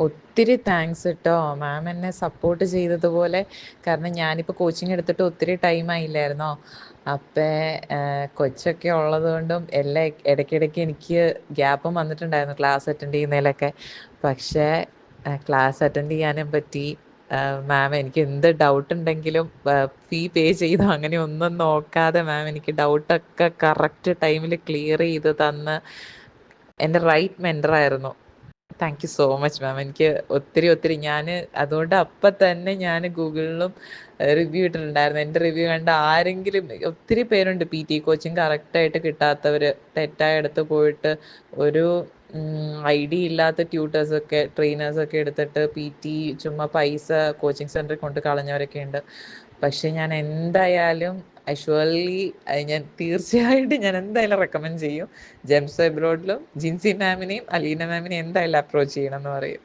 ഒത്തിരി താങ്ക്സ് ട്ടോ. മാം എന്നെ സപ്പോർട്ട് ചെയ്തതുപോലെ കാരണം ഞാനിപ്പോൾ കോച്ചിങ് എടുത്തിട്ട് ഒത്തിരി ടൈമായില്ലായിരുന്നോ? അപ്പേ കൊച്ചൊക്കെ ഉള്ളതുകൊണ്ടും എല്ലാം ഇടയ്ക്കിടയ്ക്ക് എനിക്ക് ഗ്യാപ്പും വന്നിട്ടുണ്ടായിരുന്നു ക്ലാസ് അറ്റൻഡ് ചെയ്യുന്നതിലൊക്കെ. പക്ഷേ ക്ലാസ് അറ്റൻഡ് ചെയ്യാനും പറ്റി. മാം എനിക്ക് എന്ത് ഡൗട്ടുണ്ടെങ്കിലും ഫീ പേ ചെയ്തോ അങ്ങനെ ഒന്നും നോക്കാതെ മാം എനിക്ക് ഡൗട്ടൊക്കെ കറക്റ്റ് ടൈമിൽ ക്ലിയർ ചെയ്ത് തന്ന് എൻ്റെ റൈറ്റ് മെന്ററായിരുന്നു. Thank you so much ma'am. എനിക്ക് ഒത്തിരി ഞാന് അതുകൊണ്ട് അപ്പം തന്നെ ഞാന് ഗൂഗിളിലും റിവ്യൂ ഇട്ടിട്ടുണ്ടായിരുന്നു. എൻ്റെ റിവ്യൂ കണ്ട ആരെങ്കിലും ഒത്തിരി പേരുണ്ട് PT കോച്ചിങ് കറക്റ്റായിട്ട് കിട്ടാത്തവര്. തെറ്റായിടത്ത് പോയിട്ട് ഒരു ഐഡി ഇല്ലാത്ത ട്യൂട്ടേഴ്സൊക്കെ ട്രെയിനേഴ്സൊക്കെ എടുത്തിട്ട് PT ചുമ്മാ പൈസ കോച്ചിങ് സെന്ററിൽ കൊണ്ട് കളഞ്ഞവരൊക്കെ ഉണ്ട്. പക്ഷെ ഞാൻ എന്തായാലും ഷ്യൂർലി ഞാൻ തീർച്ചയായിട്ടും ഞാൻ എന്തായാലും റെക്കമെൻഡ് ചെയ്യും. ജെംസ് എബ്രോഡിലും ജിൻസി മാമിനെയും അലീന മാമിനെയും എന്തായാലും അപ്രോച്ച് ചെയ്യണം എന്ന് പറയും.